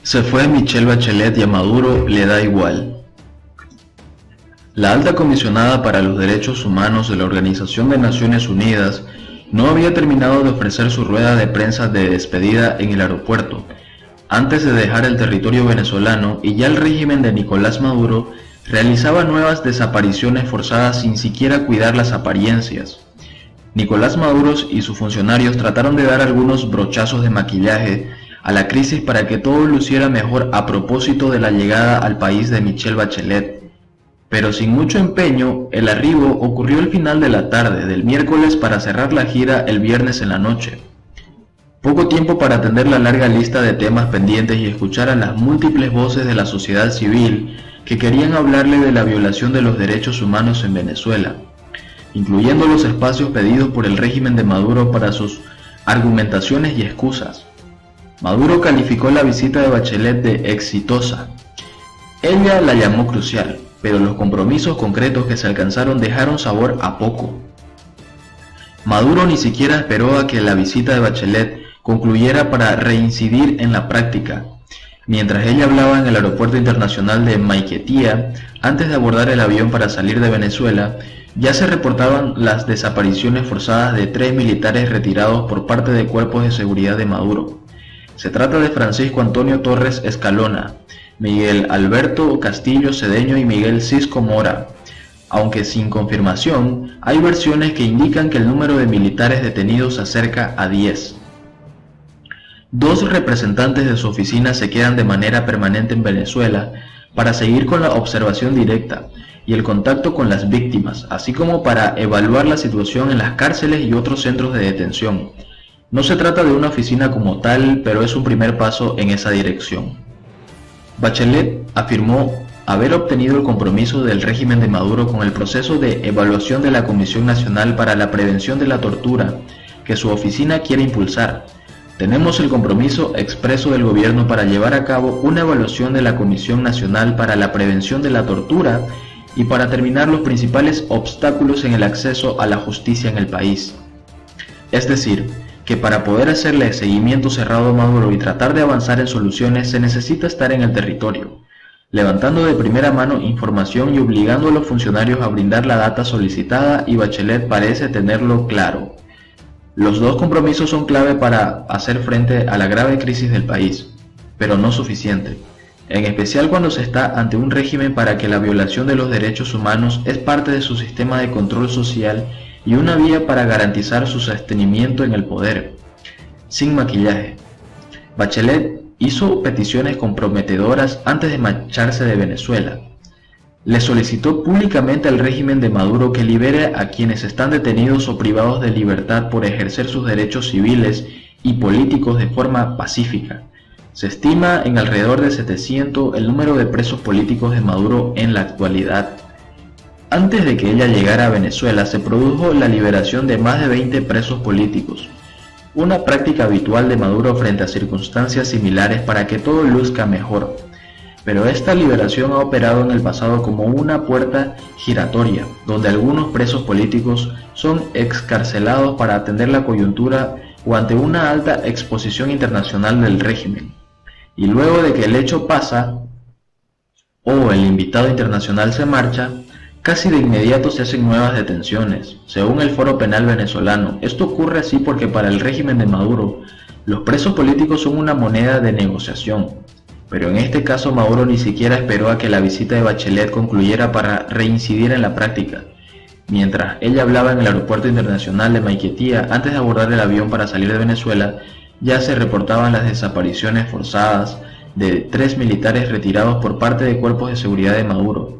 Se fue Michelle Bachelet y a Maduro le da igual. La alta comisionada para los derechos humanos de la Organización de Naciones Unidas no había terminado de ofrecer su rueda de prensa de despedida en el aeropuerto, antes de dejar el territorio venezolano, y ya el régimen de Nicolás Maduro realizaba nuevas desapariciones forzadas sin siquiera cuidar las apariencias. Nicolás Maduro y sus funcionarios trataron de dar algunos brochazos de maquillaje a la crisis para que todo luciera mejor a propósito de la llegada al país de Michelle Bachelet. Pero sin mucho empeño, el arribo ocurrió al final de la tarde del miércoles para cerrar la gira el viernes en la noche. Poco tiempo para atender la larga lista de temas pendientes y escuchar a las múltiples voces de la sociedad civil que querían hablarle de la violación de los derechos humanos en Venezuela, incluyendo los espacios pedidos por el régimen de Maduro para sus argumentaciones y excusas. Maduro calificó la visita de Bachelet de exitosa. Ella la llamó crucial, pero los compromisos concretos que se alcanzaron dejaron sabor a poco. Maduro ni siquiera esperó a que la visita de Bachelet concluyera para reincidir en la práctica. Mientras ella hablaba en el aeropuerto internacional de Maiquetía, antes de abordar el avión para salir de Venezuela, ya se reportaban las desapariciones forzadas de 3 militares retirados por parte de cuerpos de seguridad de Maduro. Se trata de Francisco Antonio Torres Escalona, Miguel Alberto Castillo Cedeño y Miguel Cisco Mora. Aunque sin confirmación, hay versiones que indican que el número de militares detenidos se acerca a 10. 2 representantes de su oficina se quedan de manera permanente en Venezuela para seguir con la observación directa y el contacto con las víctimas, así como para evaluar la situación en las cárceles y otros centros de detención. No se trata de una oficina como tal, pero es un primer paso en esa dirección. Bachelet afirmó haber obtenido el compromiso del régimen de Maduro con el proceso de evaluación de la Comisión Nacional para la Prevención de la Tortura que su oficina quiere impulsar. Tenemos el compromiso expreso del gobierno para llevar a cabo una evaluación de la Comisión Nacional para la Prevención de la Tortura y para terminar los principales obstáculos en el acceso a la justicia en el país. Es decir, que para poder hacerle seguimiento cerrado a Maduro y tratar de avanzar en soluciones se necesita estar en el territorio, levantando de primera mano información y obligando a los funcionarios a brindar la data solicitada, y Bachelet parece tenerlo claro. Los 2 compromisos son clave para hacer frente a la grave crisis del país, pero no suficiente, en especial cuando se está ante un régimen para que la violación de los derechos humanos es parte de su sistema de control social y una vía para garantizar su sostenimiento en el poder. Sin maquillaje, Bachelet hizo peticiones comprometedoras antes de marcharse de Venezuela. Le solicitó públicamente al régimen de Maduro que libere a quienes están detenidos o privados de libertad por ejercer sus derechos civiles y políticos de forma pacífica. Se estima en alrededor de 700 el número de presos políticos de Maduro en la actualidad. Antes de que ella llegara a Venezuela se produjo la liberación de más de 20 presos políticos, una práctica habitual de Maduro frente a circunstancias similares para que todo luzca mejor. Pero esta liberación ha operado en el pasado como una puerta giratoria, donde algunos presos políticos son excarcelados para atender la coyuntura o ante una alta exposición internacional del régimen. Y luego de que el hecho pasa, o el invitado internacional se marcha, casi de inmediato se hacen nuevas detenciones. Según el Foro Penal venezolano, esto ocurre así porque para el régimen de Maduro, los presos políticos son una moneda de negociación. Pero en este caso Maduro ni siquiera esperó a que la visita de Bachelet concluyera para reincidir en la práctica. Mientras ella hablaba en el aeropuerto internacional de Maiquetía antes de abordar el avión para salir de Venezuela, ya se reportaban las desapariciones forzadas de 3 militares retirados por parte de cuerpos de seguridad de Maduro.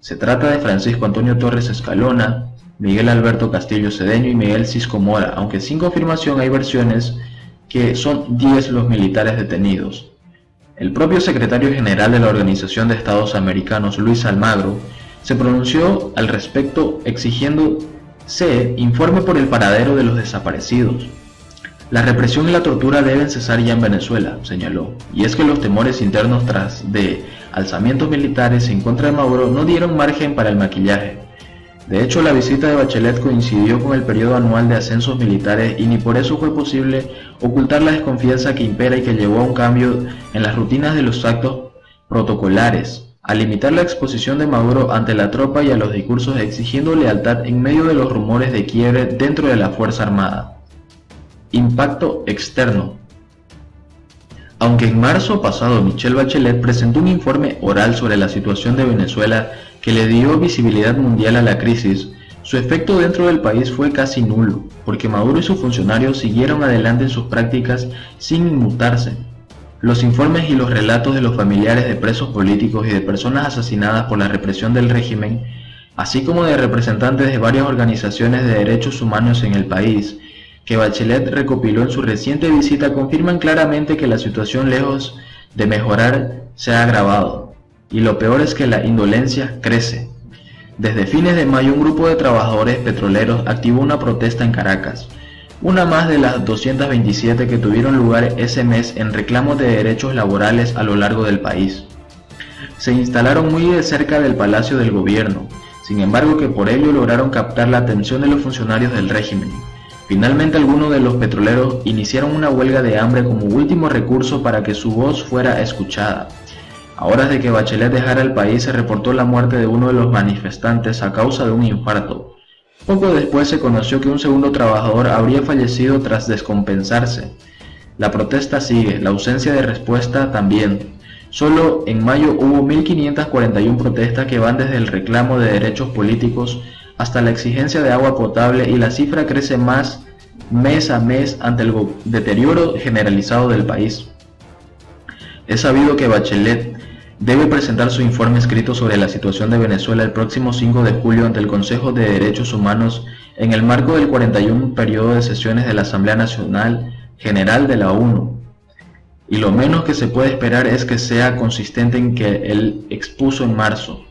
Se trata de Francisco Antonio Torres Escalona, Miguel Alberto Castillo Cedeño y Miguel Cisco Mora, aunque sin confirmación hay versiones que son 10 los militares detenidos. El propio secretario general de la Organización de Estados Americanos, Luis Almagro, se pronunció al respecto exigiendo se informe por el paradero de los desaparecidos. La represión y la tortura deben cesar ya en Venezuela, señaló, y es que los temores internos tras de alzamientos militares en contra de Maduro no dieron margen para el maquillaje. De hecho, la visita de Bachelet coincidió con el periodo anual de ascensos militares y ni por eso fue posible ocultar la desconfianza que impera y que llevó a un cambio en las rutinas de los actos protocolares, a limitar la exposición de Maduro ante la tropa y a los discursos exigiendo lealtad en medio de los rumores de quiebre dentro de la Fuerza Armada. Impacto externo. Aunque en marzo pasado Michelle Bachelet presentó un informe oral sobre la situación de Venezuela que le dio visibilidad mundial a la crisis, su efecto dentro del país fue casi nulo, porque Maduro y sus funcionarios siguieron adelante en sus prácticas sin inmutarse. Los informes y los relatos de los familiares de presos políticos y de personas asesinadas por la represión del régimen, así como de representantes de varias organizaciones de derechos humanos en el país, que Bachelet recopiló en su reciente visita, confirman claramente que la situación, lejos de mejorar, se ha agravado. Y lo peor es que la indolencia crece. Desde fines de mayo, un grupo de trabajadores petroleros activó una protesta en Caracas, una más de las 227 que tuvieron lugar ese mes en reclamo de derechos laborales a lo largo del país. Se instalaron muy de cerca del Palacio del Gobierno, sin embargo que por ello lograron captar la atención de los funcionarios del régimen. Finalmente, algunos de los petroleros iniciaron una huelga de hambre como último recurso para que su voz fuera escuchada. A horas de que Bachelet dejara el país, se reportó la muerte de uno de los manifestantes a causa de un infarto. Poco después se conoció que un segundo trabajador habría fallecido tras descompensarse. La protesta sigue, la ausencia de respuesta también. Solo en mayo hubo 1.541 protestas que van desde el reclamo de derechos políticos hasta la exigencia de agua potable, y la cifra crece más mes a mes ante el deterioro generalizado del país. Es sabido que Bachelet debe presentar su informe escrito sobre la situación de Venezuela el próximo 5 de julio ante el Consejo de Derechos Humanos en el marco del 41 periodo de sesiones de la Asamblea Nacional General de la ONU. Y lo menos que se puede esperar es que sea consistente en que él expuso en marzo.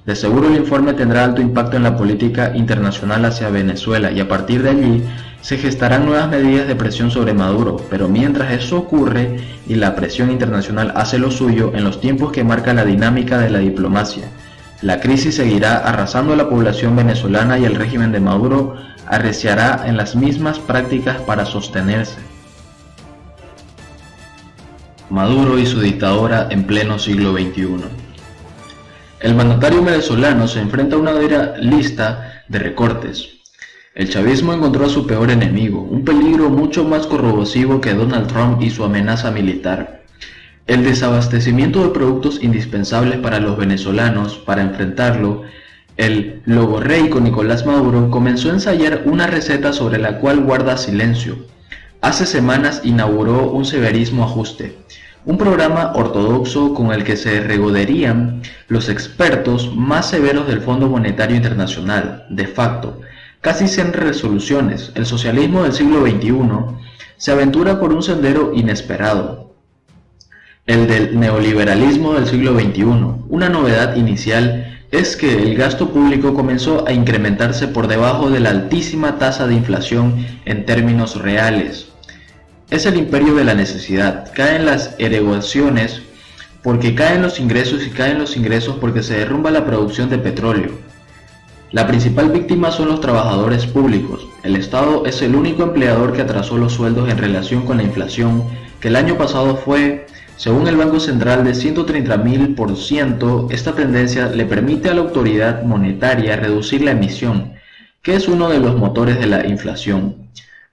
De seguro el informe tendrá alto impacto en la política internacional hacia Venezuela y a partir de allí se gestarán nuevas medidas de presión sobre Maduro, pero mientras eso ocurre y la presión internacional hace lo suyo en los tiempos que marca la dinámica de la diplomacia, la crisis seguirá arrasando a la población venezolana y el régimen de Maduro arreciará en las mismas prácticas para sostenerse. Maduro y su dictadura en pleno siglo XXI. El mandatario venezolano se enfrenta a una dura lista de recortes. El chavismo encontró a su peor enemigo, un peligro mucho más corrosivo que Donald Trump y su amenaza militar. El desabastecimiento de productos indispensables para los venezolanos. Para enfrentarlo, el logorreico Nicolás Maduro comenzó a ensayar una receta sobre la cual guarda silencio. Hace semanas inauguró un severismo ajuste, un programa ortodoxo con el que se regodearían los expertos más severos del Fondo Monetario Internacional. De facto, casi 100 resoluciones, el socialismo del siglo XXI se aventura por un sendero inesperado, el del neoliberalismo del siglo XXI. Una novedad inicial es que el gasto público comenzó a incrementarse por debajo de la altísima tasa de inflación en términos reales. Es el imperio de la necesidad, caen las erogaciones porque caen los ingresos y caen los ingresos porque se derrumba la producción de petróleo. La principal víctima son los trabajadores públicos. El Estado es el único empleador que atrasó los sueldos en relación con la inflación, que el año pasado fue, según el Banco Central, de 130.000%. Esta tendencia le permite a la autoridad monetaria reducir la emisión, que es uno de los motores de la inflación.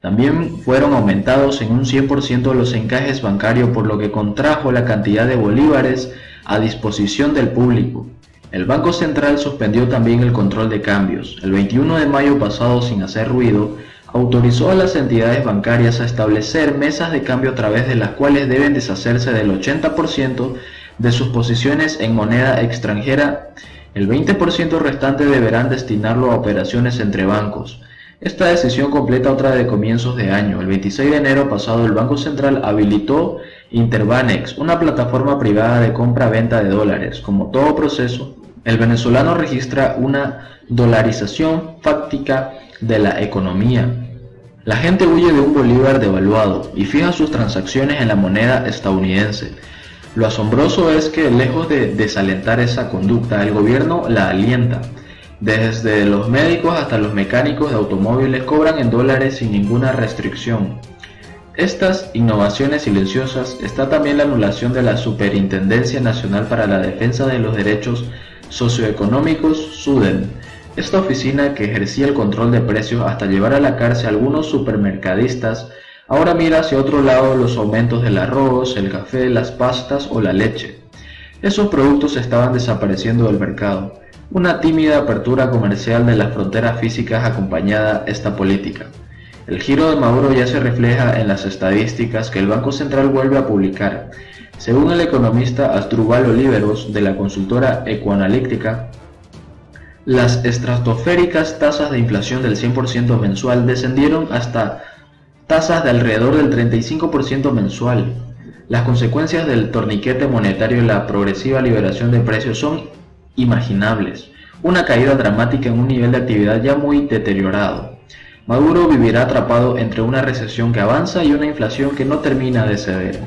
También fueron aumentados en un 100% los encajes bancarios, por lo que contrajo la cantidad de bolívares a disposición del público. El Banco Central suspendió también el control de cambios. El 21 de mayo pasado, sin hacer ruido, autorizó a las entidades bancarias a establecer mesas de cambio a través de las cuales deben deshacerse del 80% de sus posiciones en moneda extranjera. El 20% restante deberán destinarlo a operaciones entre bancos. Esta decisión completa otra de comienzos de año. El 26 de enero pasado, el Banco Central habilitó Interbanex, una plataforma privada de compra-venta de dólares. Como todo proceso, el venezolano registra una dolarización fáctica de la economía. La gente huye de un bolívar devaluado y fija sus transacciones en la moneda estadounidense. Lo asombroso es que, lejos de desalentar esa conducta, el gobierno la alienta. Desde los médicos hasta los mecánicos de automóviles cobran en dólares sin ninguna restricción. Estas innovaciones silenciosas está también la anulación de la Superintendencia Nacional para la Defensa de los Derechos Socioeconómicos, SUDEN. Esta oficina, que ejercía el control de precios hasta llevar a la cárcel a algunos supermercadistas, ahora mira hacia otro lado los aumentos del arroz, el café, las pastas o la leche. Esos productos estaban desapareciendo del mercado. Una tímida apertura comercial de las fronteras físicas acompañada esta política. El giro de Maduro ya se refleja en las estadísticas que el Banco Central vuelve a publicar. Según el economista Asdrúbal Oliveros de la consultora Ecoanalítica, las estratosféricas tasas de inflación del 100% mensual descendieron hasta tasas de alrededor del 35% mensual. Las consecuencias del torniquete monetario y la progresiva liberación de precios son imaginables. Una caída dramática en un nivel de actividad ya muy deteriorado. Maduro vivirá atrapado entre una recesión que avanza y una inflación que no termina de ceder.